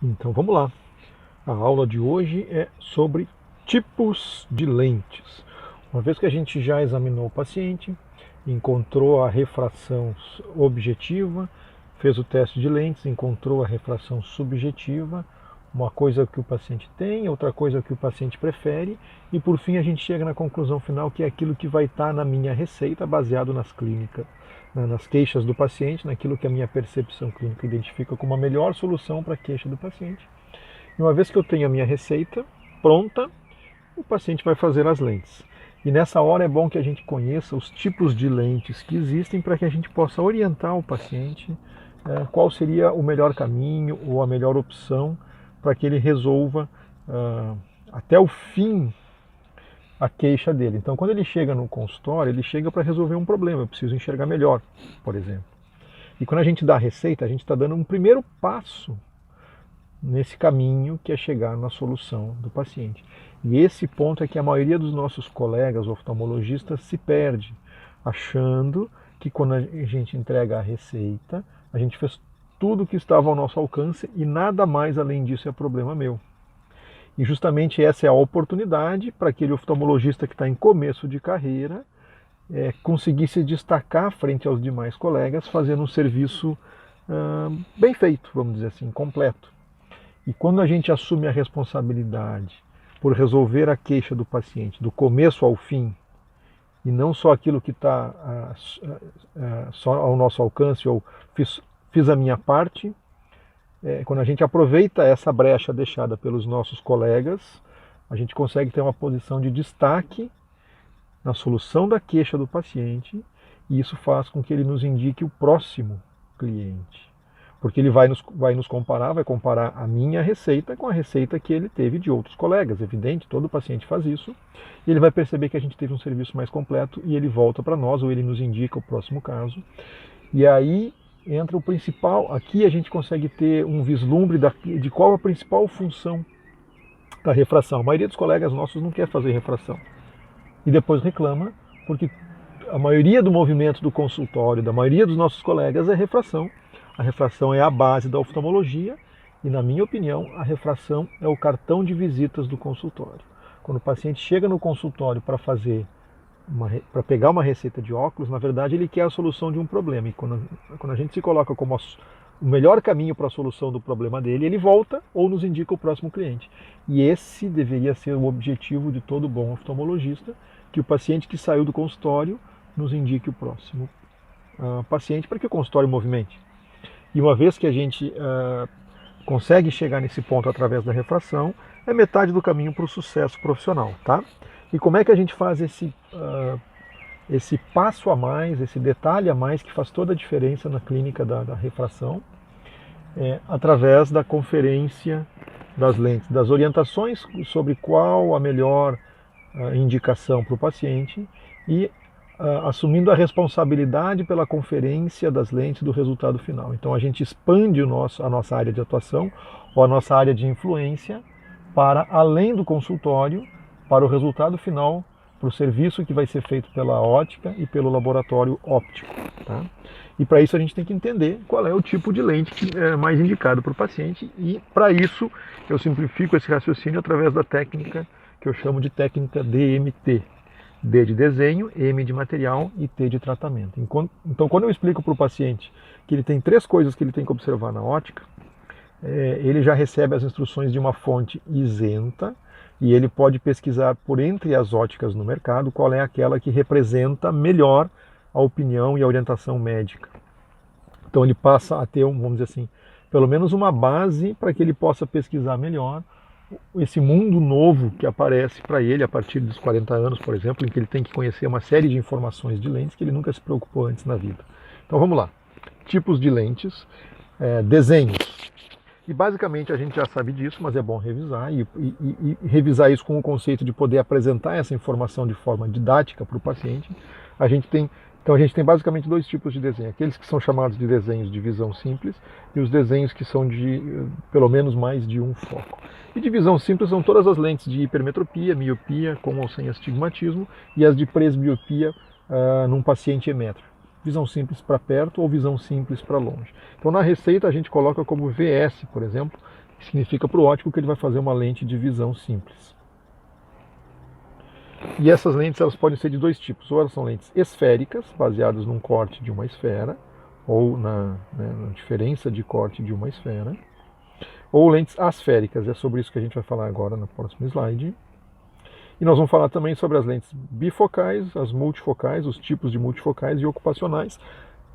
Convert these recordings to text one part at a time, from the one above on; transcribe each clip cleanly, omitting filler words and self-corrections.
Então vamos lá. A aula de hoje é sobre tipos de lentes. Uma vez que a gente já examinou o paciente, encontrou a refração objetiva, fez o teste de lentes, encontrou a refração subjetiva, uma coisa que o paciente tem, outra coisa que o paciente prefere, e por fim a gente chega na conclusão final que é aquilo que vai estar na minha receita, baseado nas clínicas, nas queixas do paciente, naquilo que a minha percepção clínica identifica como a melhor solução para a queixa do paciente. E uma vez que eu tenho a minha receita pronta, o paciente vai fazer as lentes. E nessa hora é bom que a gente conheça os tipos de lentes que existem para que a gente possa orientar o paciente qual seria o melhor caminho ou a melhor opção para que ele resolva até o fim a queixa dele. Então, quando ele chega no consultório, ele chega para resolver um problema. Eu preciso enxergar melhor, por exemplo. E quando a gente dá a receita, a gente está dando um primeiro passo nesse caminho que é chegar na solução do paciente. E esse ponto é que a maioria dos nossos colegas oftalmologistas se perde, achando que quando a gente entrega a receita, a gente fez tudo o que estava ao nosso alcance e nada mais além disso é problema meu. E justamente essa é a oportunidade para aquele oftalmologista que está em começo de carreira conseguir se destacar frente aos demais colegas, fazendo um serviço bem feito, vamos dizer assim, completo. E quando a gente assume a responsabilidade por resolver a queixa do paciente do começo ao fim, e não só aquilo que está só ao nosso alcance, ou fiz a minha parte, quando a gente aproveita essa brecha deixada pelos nossos colegas, a gente consegue ter uma posição de destaque na solução da queixa do paciente, e isso faz com que ele nos indique o próximo cliente. Porque ele vai nos comparar, vai comparar a minha receita com a receita que ele teve de outros colegas. Evidente, todo paciente faz isso. E ele vai perceber que a gente teve um serviço mais completo e ele volta para nós, ou ele nos indica o próximo caso. E aí entra o principal. Aqui a gente consegue ter um vislumbre de qual a principal função da refração. A maioria dos colegas nossos não quer fazer refração. E depois reclama, porque a maioria do movimento do consultório, da maioria dos nossos colegas, é refração. A refração é a base da oftalmologia e, na minha opinião, a refração é o cartão de visitas do consultório. Quando o paciente chega no consultório para pegar uma receita de óculos, na verdade ele quer a solução de um problema. E quando a gente se coloca como o melhor caminho para a solução do problema dele, ele volta ou nos indica o próximo cliente. E esse deveria ser o objetivo de todo bom oftalmologista, que o paciente que saiu do consultório nos indique o próximo paciente para que o consultório movimente. E uma vez que a gente consegue chegar nesse ponto através da refração, é metade do caminho para o sucesso profissional, tá? E como é que a gente faz esse passo a mais, esse detalhe a mais que faz toda a diferença na clínica da refração? Através da conferência das lentes, das orientações sobre qual a melhor indicação para o paciente e assumindo a responsabilidade pela conferência das lentes do resultado final. Então a gente expande a nossa área de atuação ou a nossa área de influência para além do consultório, para o resultado final, para o serviço que vai ser feito pela ótica e pelo laboratório óptico. Tá? E para isso a gente tem que entender qual é o tipo de lente que é mais indicado para o paciente, e para isso eu simplifico esse raciocínio através da técnica que eu chamo de técnica DMT. D de desenho, M de material e T de tratamento. Então, quando eu explico para o paciente que ele tem 3 coisas que ele tem que observar na ótica, ele já recebe as instruções de uma fonte isenta e ele pode pesquisar por entre as óticas no mercado qual é aquela que representa melhor a opinião e a orientação médica. Então, ele passa a ter, vamos dizer assim, pelo menos uma base para que ele possa pesquisar melhor esse mundo novo que aparece para ele a partir dos 40 anos, por exemplo, em que ele tem que conhecer uma série de informações de lentes que ele nunca se preocupou antes na vida. Então vamos lá. Tipos de lentes, desenhos. E basicamente a gente já sabe disso, mas é bom revisar e revisar isso com o conceito de poder apresentar essa informação de forma didática para o paciente. Então a gente tem basicamente 2 tipos de desenho, aqueles que são chamados de desenhos de visão simples e os desenhos que são de pelo menos mais de um foco. E de visão simples são todas as lentes de hipermetropia, miopia, com ou sem astigmatismo, e as de presbiopia num paciente emétrico. Visão simples para perto ou visão simples para longe. Então na receita a gente coloca como VS, por exemplo, Significa para o óptico que ele vai fazer uma lente de visão simples. E essas lentes elas podem ser de dois tipos. Ou elas são lentes esféricas, baseadas num corte de uma esfera, ou na diferença de corte de uma esfera, ou lentes asféricas. É sobre isso que a gente vai falar agora no próximo slide. E nós vamos falar também sobre as lentes bifocais, as multifocais, os tipos de multifocais e ocupacionais,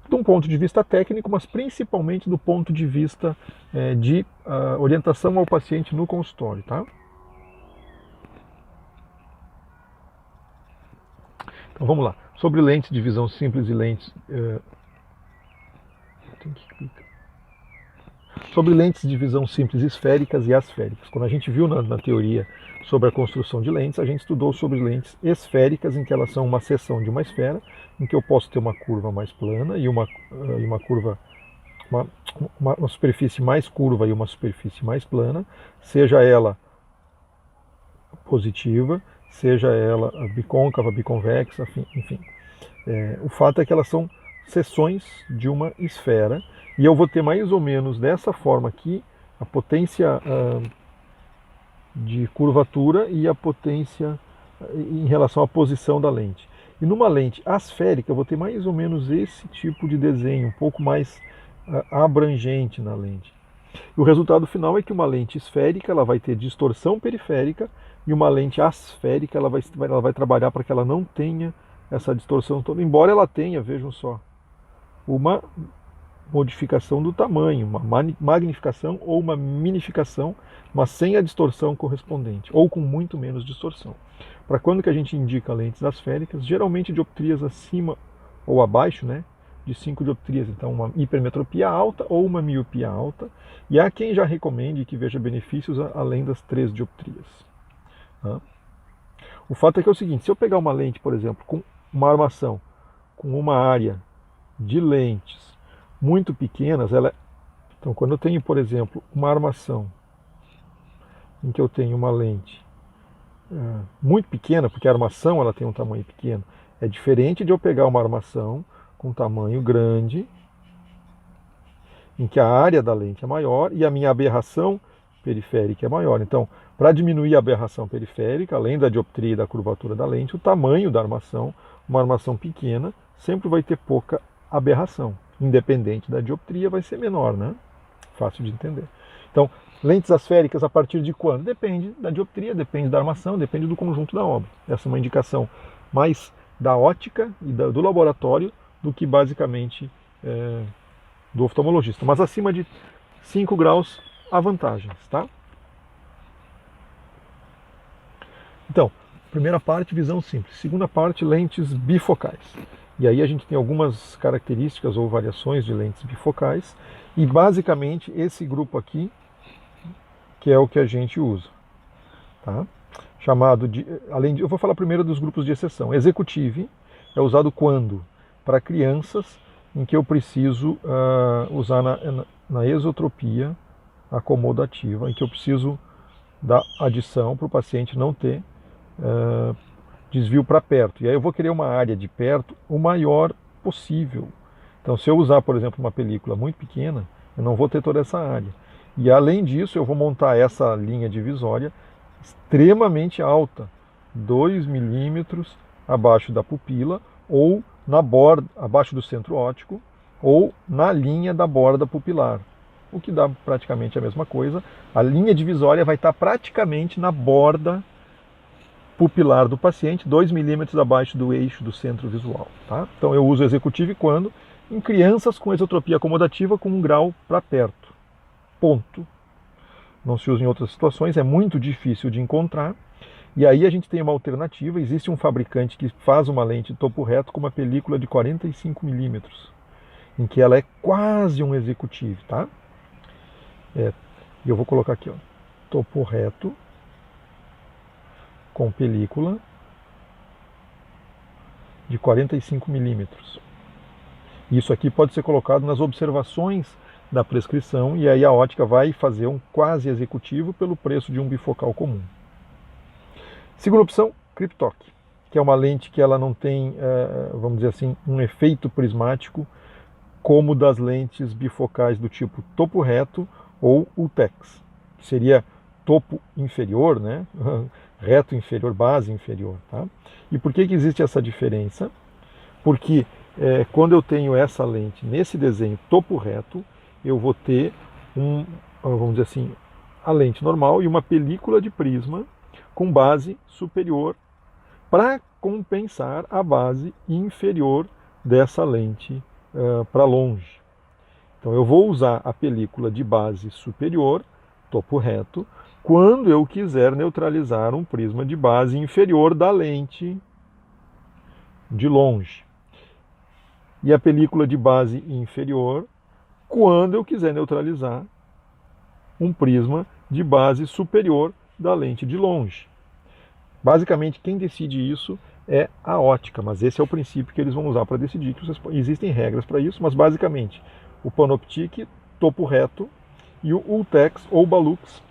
de um ponto de vista técnico, mas principalmente do ponto de vista de orientação ao paciente no consultório, tá? Então vamos lá. Sobre lentes de visão simples e lentes... Sobre lentes de visão simples esféricas e asféricas. Quando a gente viu na teoria sobre a construção de lentes, a gente estudou sobre lentes esféricas, em que elas são uma seção de uma esfera, em que eu posso ter uma curva mais plana e uma superfície mais curva e uma superfície mais plana, seja ela positiva, seja ela bicôncava, biconvexa, enfim. O fato é que elas são seções de uma esfera, e eu vou ter mais ou menos dessa forma aqui a potência de curvatura e a potência em relação à posição da lente. E numa lente asférica eu vou ter mais ou menos esse tipo de desenho, um pouco mais abrangente na lente. E o resultado final é que uma lente esférica ela vai ter distorção periférica, e uma lente asférica ela vai trabalhar para que ela não tenha essa distorção toda, embora ela tenha, vejam só, uma modificação do tamanho, uma magnificação ou uma minificação, mas sem a distorção correspondente, ou com muito menos distorção. Para quando que a gente indica lentes asféricas? Geralmente dioptrias acima ou abaixo, né, de 5 dioptrias, então uma hipermetropia alta ou uma miopia alta, e há quem já recomende que veja benefícios além das 3 dioptrias. Tá? O fato é que é o seguinte, se eu pegar uma lente, por exemplo, com uma armação, com uma área de lentes muito pequenas, então quando eu tenho, por exemplo, uma armação em que eu tenho uma lente muito pequena, porque a armação ela tem um tamanho pequeno, é diferente de eu pegar uma armação com tamanho grande, em que a área da lente é maior e a minha aberração periférica é maior. Então, para diminuir a aberração periférica, além da dioptria e da curvatura da lente, o tamanho da armação, uma armação pequena, sempre vai ter pouca aberração. Independente da dioptria, vai ser menor, né? Fácil de entender. Então, lentes asféricas a partir de quando? Depende da dioptria, depende da armação, depende do conjunto da obra. Essa é uma indicação mais da ótica e do laboratório do que basicamente do oftalmologista. Mas acima de 5 graus, há vantagens, tá? Então, primeira parte, visão simples. Segunda parte, lentes bifocais. E aí a gente tem algumas características ou variações de lentes bifocais. E basicamente esse grupo aqui, que é o que a gente usa. Tá? Chamado de, eu vou falar primeiro dos grupos de exceção. Executive é usado quando? Para crianças em que eu preciso usar na esotropia acomodativa, em que eu preciso da adição para o paciente não ter desvio para perto. E aí eu vou querer uma área de perto o maior possível. Então, se eu usar, por exemplo, uma película muito pequena, eu não vou ter toda essa área. E além disso, eu vou montar essa linha divisória extremamente alta, 2 milímetros abaixo da pupila, ou na borda, abaixo do centro óptico, ou na linha da borda pupilar. O que dá praticamente a mesma coisa. A linha divisória vai estar praticamente na borda pupilar do paciente, 2 milímetros abaixo do eixo do centro visual. Tá? Então eu uso executivo quando? Em crianças com esotropia acomodativa com 1 grau para perto. Ponto. Não se usa em outras situações, é muito difícil de encontrar. E aí a gente tem uma alternativa, existe um fabricante que faz uma lente topo reto com uma película de 45 milímetros, em que ela é quase um executivo, tá? E eu vou colocar aqui, ó, topo reto com película de 45 milímetros. Isso aqui pode ser colocado nas observações da prescrição e aí a ótica vai fazer um quase executivo pelo preço de um bifocal comum. Segunda opção, Cryptoc, que é uma lente que ela não tem, vamos dizer assim, um efeito prismático como das lentes bifocais do tipo topo reto ou Ultex. que seria topo inferior, né? Reto inferior, base inferior. Tá? E por que existe essa diferença? Porque quando eu tenho essa lente nesse desenho topo reto, eu vou ter vamos dizer assim, a lente normal e uma película de prisma com base superior para compensar a base inferior dessa lente para longe. Então eu vou usar a película de base superior, topo reto, quando eu quiser neutralizar um prisma de base inferior da lente de longe. E a película de base inferior quando eu quiser neutralizar um prisma de base superior da lente de longe. Basicamente, quem decide isso é a ótica, mas esse é o princípio que eles vão usar para decidir. Existem regras para isso, mas basicamente o Panoptic, topo reto, e o Ultex ou Balux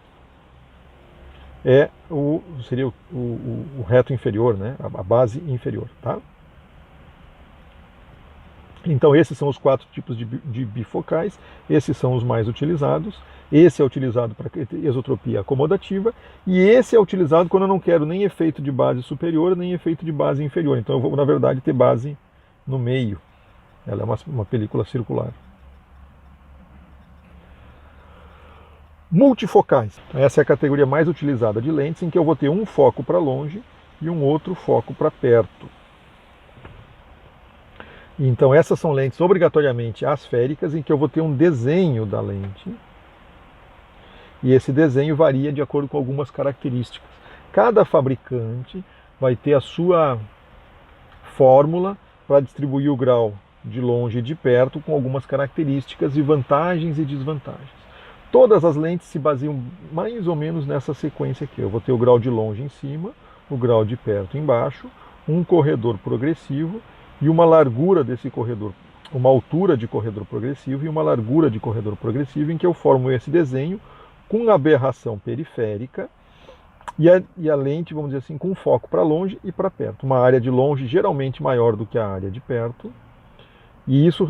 seria o reto inferior, né? A base inferior. Tá? Então esses são os 4 tipos de bifocais, esses são os mais utilizados. Esse é utilizado para esotropia acomodativa e esse é utilizado quando eu não quero nem efeito de base superior nem efeito de base inferior. Então eu vou, na verdade, ter base no meio. Ela é uma película circular. Multifocais. Essa é a categoria mais utilizada de lentes, em que eu vou ter um foco para longe e um outro foco para perto. Então essas são lentes obrigatoriamente asféricas, em que eu vou ter um desenho da lente. E esse desenho varia de acordo com algumas características. Cada fabricante vai ter a sua fórmula para distribuir o grau de longe e de perto, com algumas características e vantagens e desvantagens. Todas as lentes se baseiam mais ou menos nessa sequência aqui. Eu vou ter o grau de longe em cima, o grau de perto embaixo, um corredor progressivo e uma largura desse corredor, uma altura de corredor progressivo e uma largura de corredor progressivo, em que eu formo esse desenho com aberração periférica e a lente, vamos dizer assim, com foco para longe e para perto. Uma área de longe geralmente maior do que a área de perto, e isso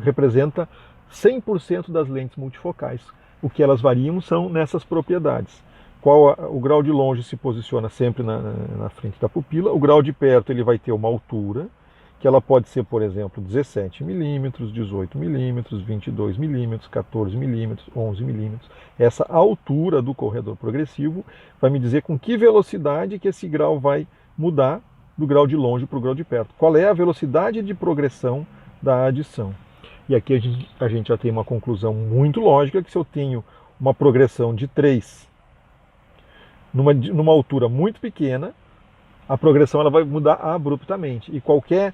representa 100% das lentes multifocais. O que elas variam são nessas propriedades. O grau de longe se posiciona sempre na frente da pupila, o grau de perto ele vai ter uma altura, que ela pode ser, por exemplo, 17 milímetros, 18 milímetros, 22 milímetros, 14 milímetros, 11 milímetros. Essa altura do corredor progressivo vai me dizer com que velocidade que esse grau vai mudar do grau de longe para o grau de perto. Qual é a velocidade de progressão da adição? E aqui a gente já tem uma conclusão muito lógica, que se eu tenho uma progressão de 3 numa altura muito pequena, a progressão ela vai mudar abruptamente. E qualquer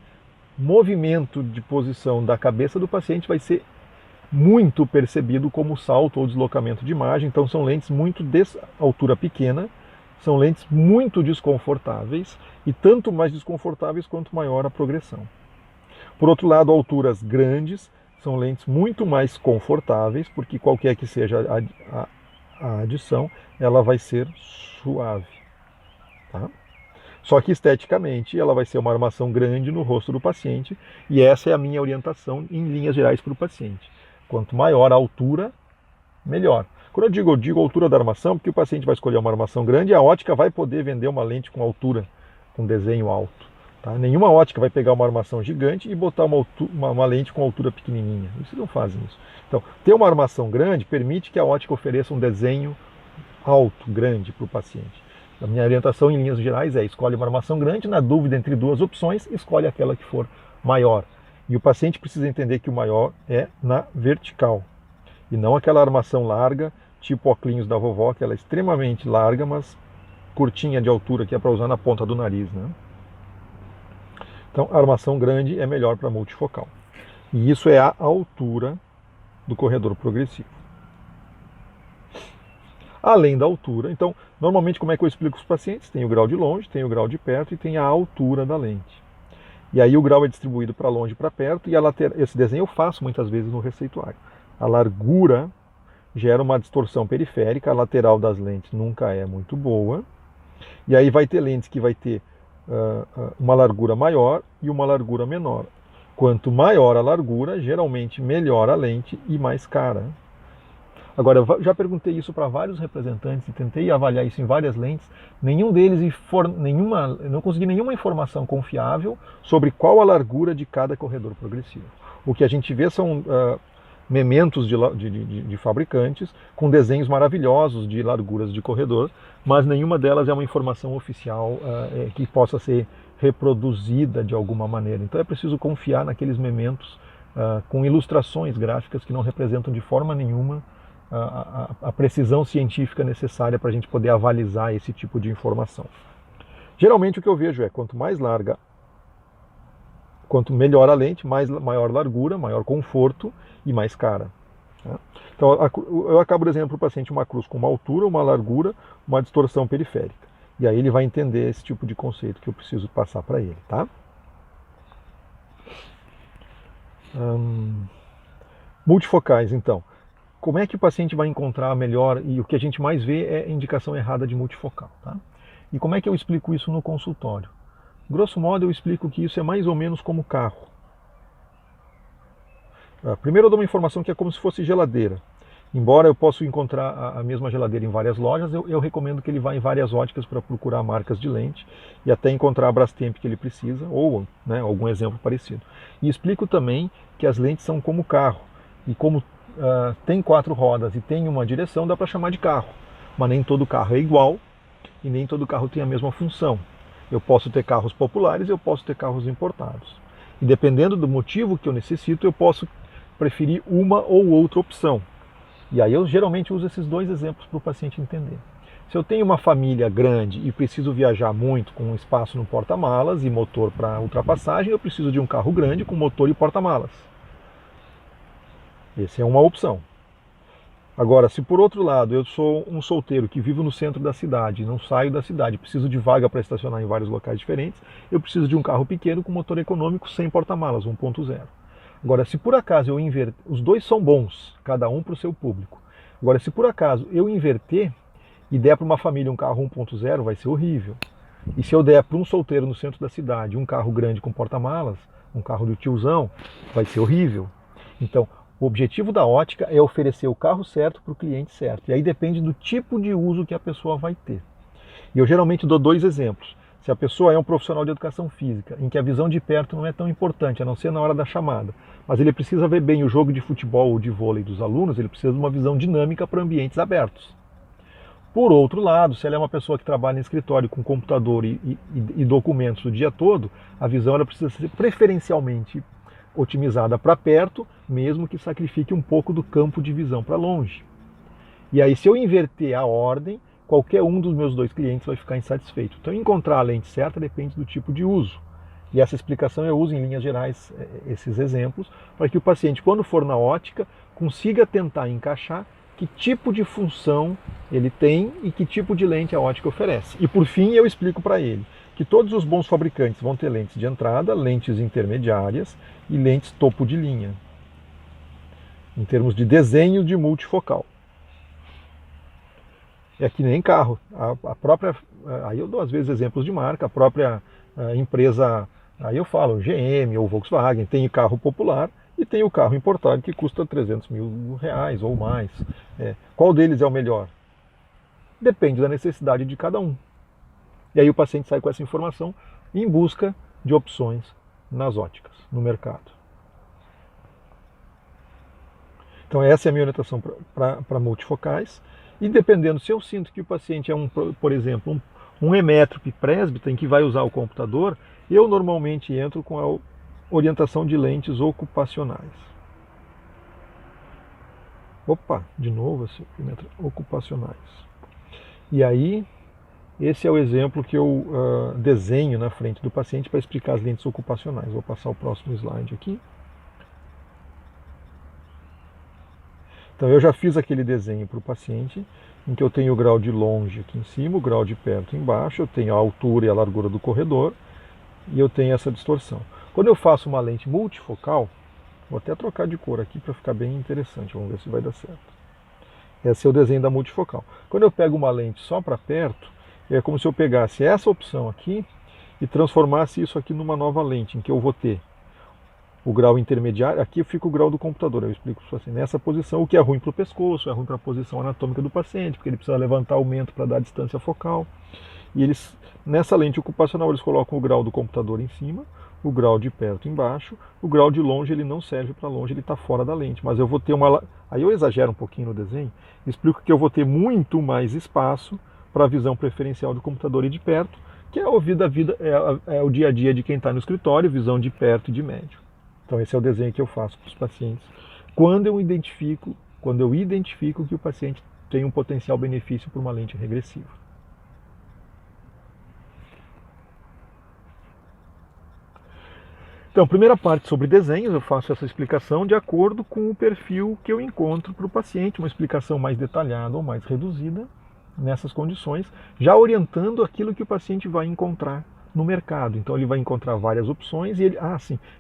movimento de posição da cabeça do paciente vai ser muito percebido como salto ou deslocamento de imagem. Então são lentes muito de altura pequena, são lentes muito desconfortáveis, e tanto mais desconfortáveis quanto maior a progressão. Por outro lado, alturas grandes são lentes muito mais confortáveis, porque qualquer que seja a adição, ela vai ser suave. Tá? Só que esteticamente ela vai ser uma armação grande no rosto do paciente, e essa é a minha orientação em linhas gerais para o paciente. Quanto maior a altura, melhor. Quando eu digo altura da armação, porque o paciente vai escolher uma armação grande, a ótica vai poder vender uma lente com altura, com desenho alto. Tá? Nenhuma ótica vai pegar uma armação gigante e botar uma lente com altura pequenininha. Eles não fazem isso. Então, ter uma armação grande permite que a ótica ofereça um desenho alto, grande para o paciente. A minha orientação em linhas gerais é: escolhe uma armação grande, na dúvida entre duas opções, escolhe aquela que for maior. E o paciente precisa entender que o maior é na vertical, e não aquela armação larga, tipo óculos da vovó, que ela é extremamente larga, mas curtinha de altura, que é para usar na ponta do nariz. Né? Então, a armação grande é melhor para multifocal. E isso é a altura do corredor progressivo. Além da altura, então, normalmente como é que eu explico para os pacientes? Tem o grau de longe, tem o grau de perto e tem a altura da lente. E aí o grau é distribuído para longe e para perto, e esse desenho eu faço muitas vezes no receituário. A largura gera uma distorção periférica, a lateral das lentes nunca é muito boa, e aí vai ter lentes que vai ter uma largura maior e uma largura menor. Quanto maior a largura, geralmente melhor a lente e mais cara. Agora, eu já perguntei isso para vários representantes e tentei avaliar isso em várias lentes. Nenhum deles, eu não consegui nenhuma informação confiável sobre qual a largura de cada corredor progressivo. O que a gente vê são mementos de fabricantes com desenhos maravilhosos de larguras de corredor, mas nenhuma delas é uma informação oficial que possa ser reproduzida de alguma maneira. Então é preciso confiar naqueles mementos com ilustrações gráficas que não representam de forma nenhuma a precisão científica necessária para a gente poder avalizar esse tipo de informação. Geralmente o que eu vejo é quanto mais larga, quanto melhor a lente, maior largura, maior conforto e mais cara. Tá? Então eu acabo desenhando para o paciente uma cruz com uma altura, uma largura, uma distorção periférica. E aí ele vai entender esse tipo de conceito que eu preciso passar para ele. Tá? Multifocais, então. Como é que o paciente vai encontrar melhor, e o que a gente mais vê é indicação errada de multifocal. Tá? E como é que eu explico isso no consultório? Grosso modo, eu explico que isso é mais ou menos como carro. Primeiro eu dou uma informação que é como se fosse geladeira. Embora eu possa encontrar a mesma geladeira em várias lojas, eu recomendo que ele vá em várias óticas para procurar marcas de lente e até encontrar a Brastemp que ele precisa, ou algum exemplo parecido. E explico também que as lentes são como carro, e como tem 4 rodas e tem uma direção, dá para chamar de carro. Mas nem todo carro é igual e nem todo carro tem a mesma função. Eu posso ter carros populares e eu posso ter carros importados. E dependendo do motivo que eu necessito, eu posso preferir uma ou outra opção. E aí eu geralmente uso esses 2 exemplos para o paciente entender. Se eu tenho uma família grande e preciso viajar muito com espaço no porta-malas e motor para ultrapassagem, eu preciso de um carro grande com motor e porta-malas. Essa é uma opção. Agora, se por outro lado eu sou um solteiro que vivo no centro da cidade, não saio da cidade, preciso de vaga para estacionar em vários locais diferentes, eu preciso de um carro pequeno com motor econômico sem porta-malas, 1.0. Agora, se por acaso eu inverter, os 2 são bons, cada um para o seu público. Agora, se por acaso eu inverter e der para uma família um carro 1.0, vai ser horrível. E se eu der para um solteiro no centro da cidade um carro grande com porta-malas, um carro do tiozão, vai ser horrível. Então, o objetivo da ótica é oferecer o carro certo para o cliente certo. E aí depende do tipo de uso que a pessoa vai ter. E eu geralmente dou 2 exemplos. Se a pessoa é um profissional de educação física, em que a visão de perto não é tão importante, a não ser na hora da chamada, mas ele precisa ver bem o jogo de futebol ou de vôlei dos alunos, ele precisa de uma visão dinâmica para ambientes abertos. Por outro lado, se ela é uma pessoa que trabalha em escritório com computador e documentos o dia todo, a visão ela precisa ser preferencialmente otimizada para perto, mesmo que sacrifique um pouco do campo de visão para longe. E aí, se eu inverter a ordem, qualquer um dos meus 2 clientes vai ficar insatisfeito. Então, encontrar a lente certa depende do tipo de uso. E essa explicação eu uso em linhas gerais esses exemplos, para que o paciente, quando for na ótica, consiga tentar encaixar que tipo de função ele tem e que tipo de lente a ótica oferece. E por fim, eu explico para ele que todos os bons fabricantes vão ter lentes de entrada, lentes intermediárias e lentes topo de linha, em termos de desenho de multifocal. É que nem carro. A própria, aí eu dou às vezes exemplos de marca, a própria empresa, aí eu falo GM ou Volkswagen, tem o carro popular e tem o carro importado que custa 300 mil reais ou mais. Qual deles é o melhor? Depende da necessidade de cada um. E aí o paciente sai com essa informação em busca de opções nas óticas, no mercado. Então essa é a minha orientação para multifocais. E dependendo, se eu sinto que o paciente é, por exemplo, um emétrope presbítero em que vai usar o computador, eu normalmente entro com a orientação de lentes ocupacionais. Opa, de novo, ocupacionais. E aí, esse é o exemplo que eu desenho na frente do paciente para explicar as lentes ocupacionais. Vou passar o próximo slide aqui. Então eu já fiz aquele desenho para o paciente, em que eu tenho o grau de longe aqui em cima, o grau de perto embaixo, eu tenho a altura e a largura do corredor, e eu tenho essa distorção. Quando eu faço uma lente multifocal, vou até trocar de cor aqui para ficar bem interessante, vamos ver se vai dar certo. Esse é o desenho da multifocal. Quando eu pego uma lente só para perto, é como se eu pegasse essa opção aqui e transformasse isso aqui numa nova lente, em que eu vou ter o grau intermediário, aqui fica o grau do computador, eu explico isso assim, nessa posição, o que é ruim para o pescoço, é ruim para a posição anatômica do paciente, porque ele precisa levantar o mento para dar distância focal. E eles, nessa lente ocupacional, eles colocam o grau do computador em cima, o grau de perto embaixo, o grau de longe ele não serve para longe, ele está fora da lente, mas eu vou ter uma... Aí eu exagero um pouquinho no desenho, explico que eu vou ter muito mais espaço para a visão preferencial do computador e de perto, que é o dia a dia de quem está no escritório, visão de perto e de médio. Então esse é o desenho que eu faço para os pacientes. Quando eu identifico que o paciente tem um potencial benefício por uma lente regressiva. Então, primeira parte sobre desenhos, eu faço essa explicação de acordo com o perfil que eu encontro para o paciente, uma explicação mais detalhada ou mais reduzida nessas condições, já orientando aquilo que o paciente vai encontrar no mercado. Então ele vai encontrar várias opções e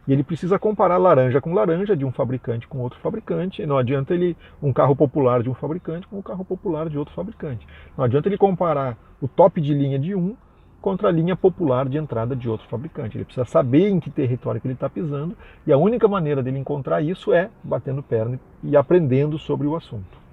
ele precisa comparar laranja com laranja de um fabricante com outro fabricante. Não adianta um carro popular de um fabricante com um carro popular de outro fabricante. Não adianta ele comparar o top de linha de um contra a linha popular de entrada de outro fabricante. Ele precisa saber em que território que ele está pisando e a única maneira dele encontrar isso é batendo perna e aprendendo sobre o assunto.